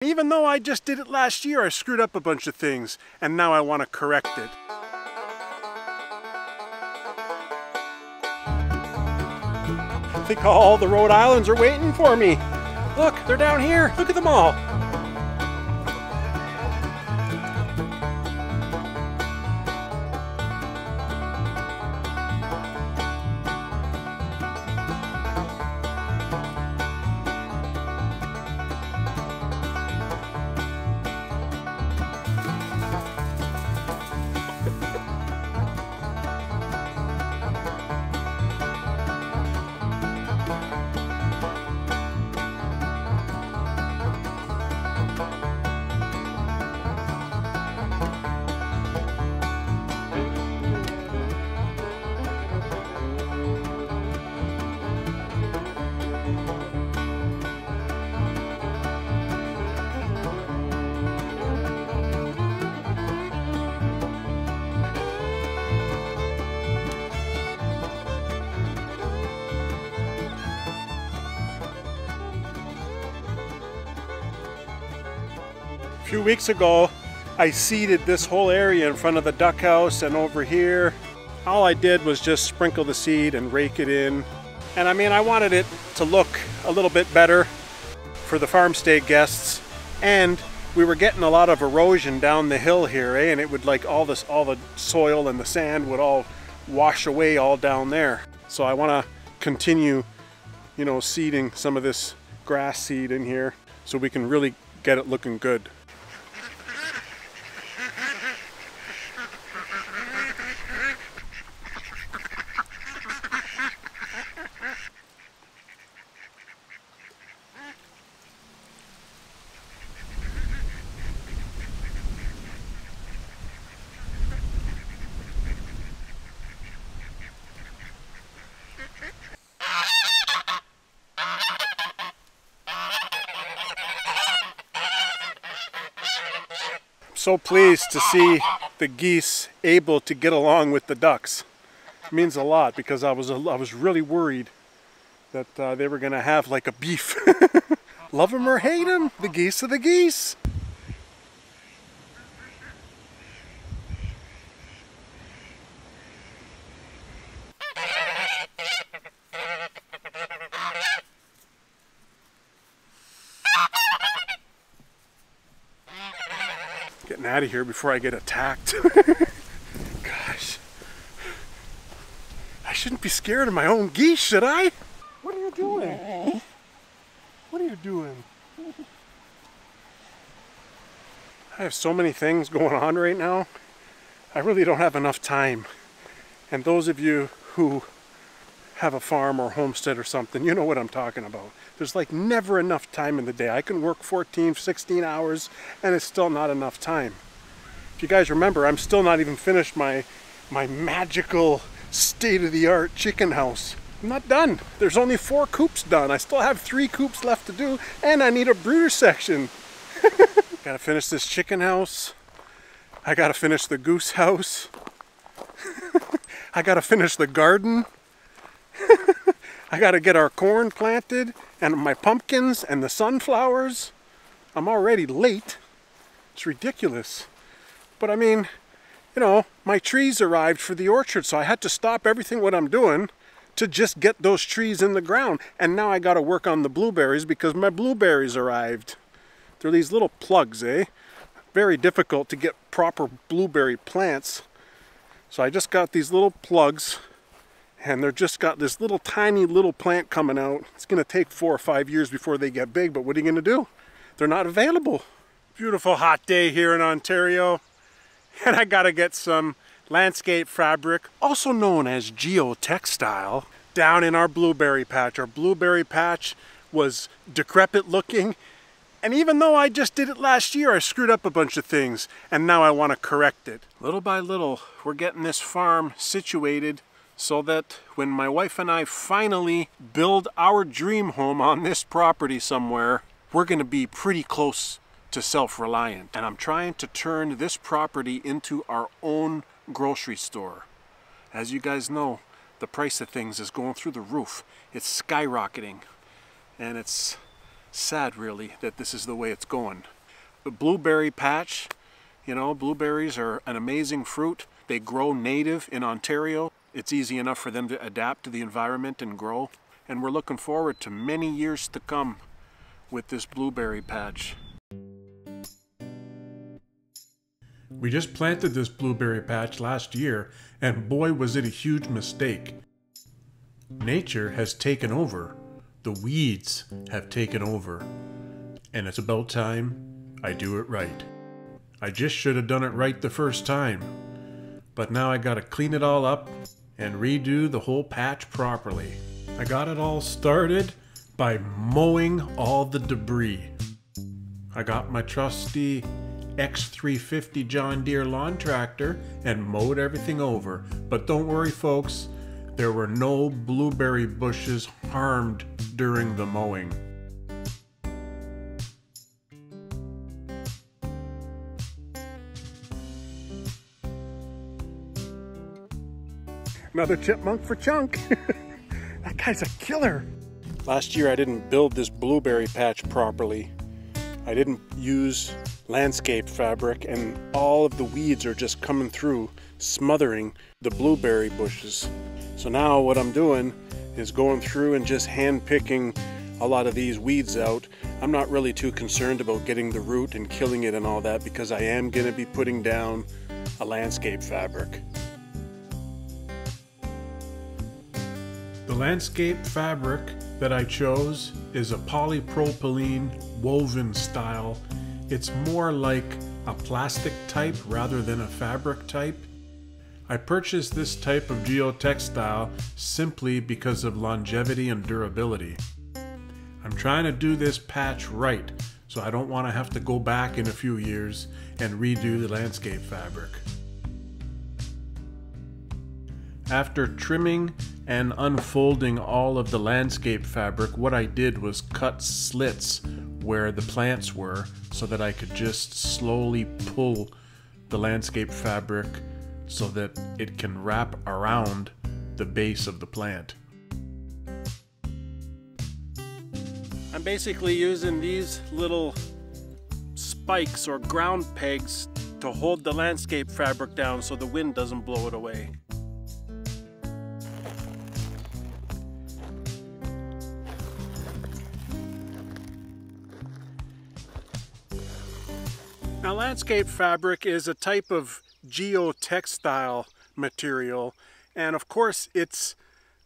Even though I just did it last year, I screwed up a bunch of things, and now I want to correct it. I think all the Rhode Islands are waiting for me. Look, they're down here. Look at them all. A few weeks ago, I seeded this whole area in front of the duck house and over here. All I did was just sprinkle the seed and rake it in. And I mean, I wanted it to look a little bit better for the farmstay guests. And we were getting a lot of erosion down the hill here, eh? And it would like all the soil and the sand would all wash away all down there. So I want to continue, you know, seeding some of this grass seed in here so we can really get it looking good. So pleased to see the geese able to get along with the ducks. It means a lot because I was really worried that they were gonna have like a beef. Love them or hate them, the geese are the geese. Getting out of here before I get attacked. Gosh. I shouldn't be scared of my own geese, should I? What are you doing? What are you doing? I have so many things going on right now. I really don't have enough time. And those of you who have a farm or homestead or something, you know what I'm talking about. There's like never enough time in the day. I can work 14, 16 hours and it's still not enough time. If you guys remember, I'm still not even finished my magical state-of-the-art chicken house. I'm not done. There's only 4 coops done. I still have 3 coops left to do and I need a brooder section. Gotta finish this chicken house. I gotta finish the goose house. I gotta finish the garden. I gotta get our corn planted and my pumpkins and the sunflowers. I'm already late. It's ridiculous. But I mean, you know, my trees arrived for the orchard, so I had to stop everything what I'm doing to just get those trees in the ground. And now I gotta work on the blueberries because my blueberries arrived. They're these little plugs, eh? Very difficult to get proper blueberry plants. So I just got these little plugs. And they're just got this little tiny little plant coming out. It's gonna take 4 or 5 years before they get big, but what are you gonna do? They're not available. Beautiful hot day here in Ontario. And I gotta get some landscape fabric, also known as geotextile, down in our blueberry patch. Our blueberry patch was decrepit looking. And even though I just did it last year, I screwed up a bunch of things. And now I wanna correct it. Little by little, we're getting this farm situated so that when my wife and I finally build our dream home on this property somewhere, we're gonna be pretty close to self-reliant. And I'm trying to turn this property into our own grocery store. As you guys know, the price of things is going through the roof. It's skyrocketing. And it's sad really that this is the way it's going. The blueberry patch, you know, blueberries are an amazing fruit. They grow native in Ontario. It's easy enough for them to adapt to the environment and grow. And we're looking forward to many years to come with this blueberry patch. We just planted this blueberry patch last year, and boy was it a huge mistake. Nature has taken over. The weeds have taken over. And it's about time I do it right. I just should have done it right the first time. But now I gotta clean it all up and redo the whole patch properly. I got it all started by mowing all the debris. I got my trusty X350 John Deere lawn tractor and mowed everything over. But don't worry folks, there were no blueberry bushes harmed during the mowing. Another chipmunk for Chunk. That guy's a killer. Last year I didn't build this blueberry patch properly. I didn't use landscape fabric, and all of the weeds are just coming through, smothering the blueberry bushes. So now what I'm doing is going through and just hand picking a lot of these weeds out. I'm not really too concerned about getting the root and killing it and all that, because I am going to be putting down a landscape fabric. The landscape fabric that I chose is a polypropylene woven style. It's more like a plastic type rather than a fabric type. I purchased this type of geotextile simply because of longevity and durability. I'm trying to do this patch right, so I don't want to have to go back in a few years and redo the landscape fabric. After trimming and unfolding all of the landscape fabric, what I did was cut slits where the plants were so that I could just slowly pull the landscape fabric so that it can wrap around the base of the plant. I'm basically using these little spikes or ground pegs to hold the landscape fabric down so the wind doesn't blow it away. Now, landscape fabric is a type of geotextile material, and of course its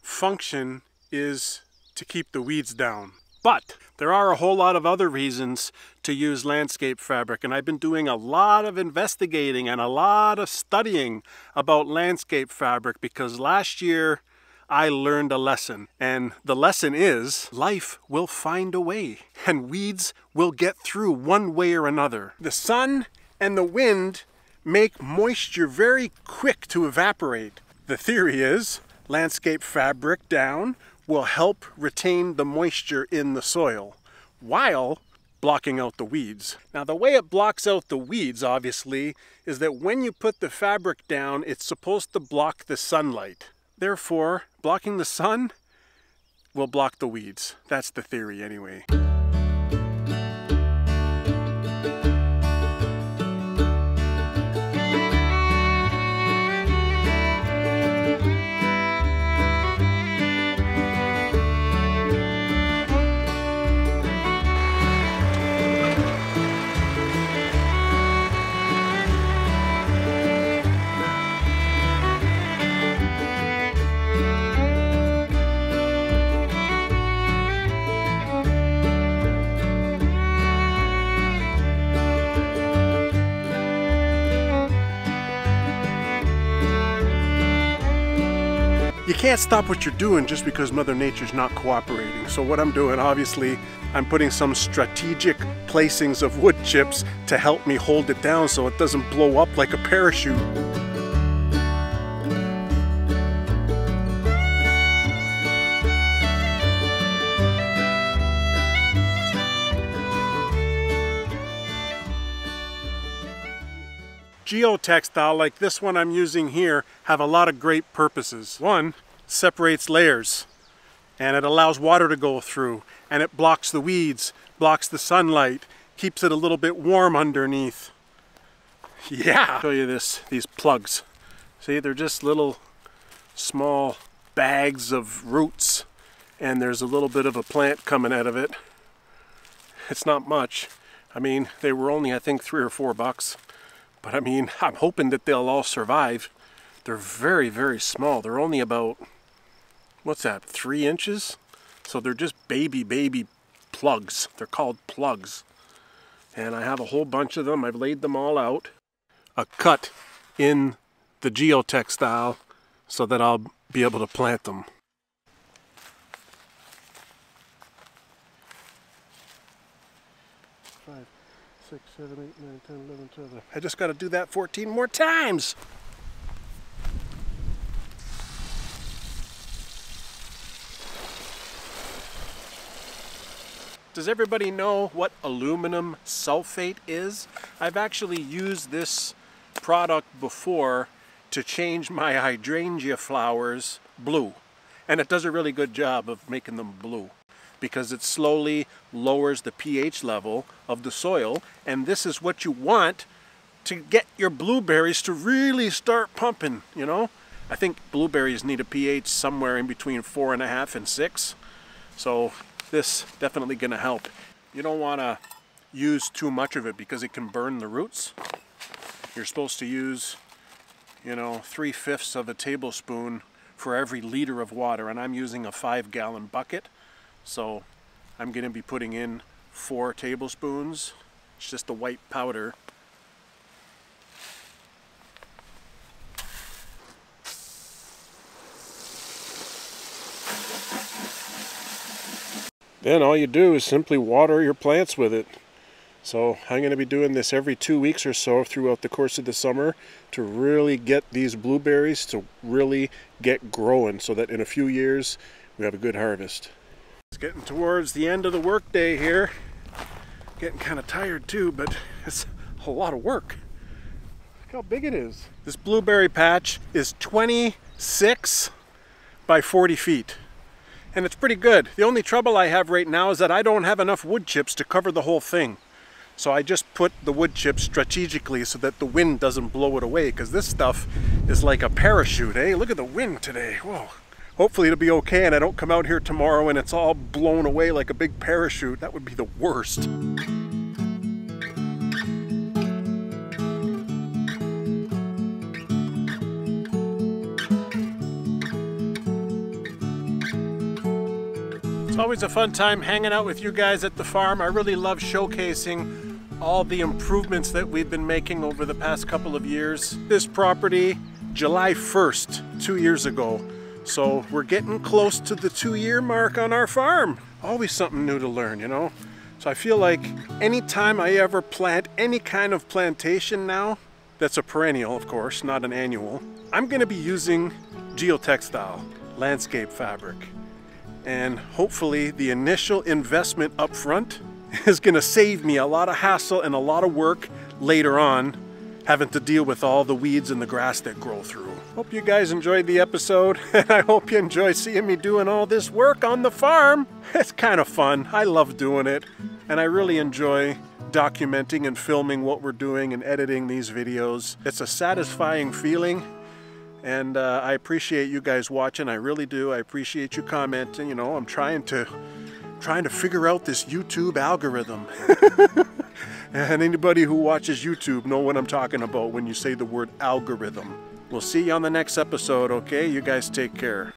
function is to keep the weeds down. But there are a whole lot of other reasons to use landscape fabric, and I've been doing a lot of investigating and a lot of studying about landscape fabric because last year I learned a lesson, and the lesson is life will find a way and weeds will get through one way or another. The sun and the wind make moisture very quick to evaporate. The theory is landscape fabric down will help retain the moisture in the soil while blocking out the weeds. Now, the way it blocks out the weeds, obviously, is that when you put the fabric down, it's supposed to block the sunlight. Therefore, blocking the sun will block the weeds. That's the theory anyway. You can't stop what you're doing just because Mother Nature's not cooperating. So what I'm doing, obviously, I'm putting some strategic placings of wood chips to help me hold it down so it doesn't blow up like a parachute. Geotextile like this one I'm using here have a lot of great purposes. One, separates layers. and it allows water to go through, and it blocks the weeds, blocks the sunlight, keeps it a little bit warm underneath. Yeah! I'll show you these plugs. See, they're just little small bags of roots, and there's a little bit of a plant coming out of it. It's not much. I mean, they were only, I think, $3 or $4, but I mean, I'm hoping that they'll all survive. They're very, very small. They're only about, what's that, 3 inches? So they're just baby plugs. They're called plugs. And I have a whole bunch of them. I've laid them all out. A cut in the geotextile so that I'll be able to plant them. 5, 6, 7, 8, 9, 10, 11, 12. I just got to do that 14 more times. Does everybody know what aluminum sulfate is? I've actually used this product before to change my hydrangea flowers blue. And it does a really good job of making them blue because it slowly lowers the pH level of the soil. And this is what you want to get your blueberries to really start pumping, you know? I think blueberries need a pH somewhere in between 4.5 and 6. So this definitely gonna help. You don't wanna use too much of it because it can burn the roots. You're supposed to use, you know, 3/5 of a tablespoon for every liter of water, and I'm using a 5-gallon bucket. So I'm gonna be putting in 4 tablespoons. It's just the white powder. Then all you do is simply water your plants with it. So I'm going to be doing this every 2 weeks or so throughout the course of the summer to really get these blueberries to really get growing so that in a few years we have a good harvest. It's getting towards the end of the work day here. Getting kind of tired too, but it's a lot of work. Look how big it is. This blueberry patch is 26 by 40 feet. And it's pretty good. The only trouble I have right now is that I don't have enough wood chips to cover the whole thing. So I just put the wood chips strategically so that the wind doesn't blow it away, because this stuff is like a parachute, eh? Look at the wind today. Whoa. Hopefully it'll be okay and I don't come out here tomorrow and it's all blown away like a big parachute. That would be the worst. It's always a fun time hanging out with you guys at the farm. I really love showcasing all the improvements that we've been making over the past couple of years. This property, July 1st, 2 years ago. So we're getting close to the 2-year mark on our farm. Always something new to learn, you know? So I feel like anytime I ever plant any kind of plantation now, that's a perennial, of course, not an annual, I'm gonna be using geotextile, landscape fabric. And hopefully the initial investment up front is going to save me a lot of hassle and a lot of work later on, having to deal with all the weeds and the grass that grow through. Hope you guys enjoyed the episode, and I hope you enjoy seeing me doing all this work on the farm. It's kind of fun. I love doing it, and I really enjoy documenting and filming what we're doing and editing these videos. It's a satisfying feeling. And I appreciate you guys watching. I really do. I appreciate you commenting. You know, I'm trying to figure out this YouTube algorithm. And anybody who watches YouTube know what I'm talking about when you say the word algorithm. We'll see you on the next episode, okay? You guys take care.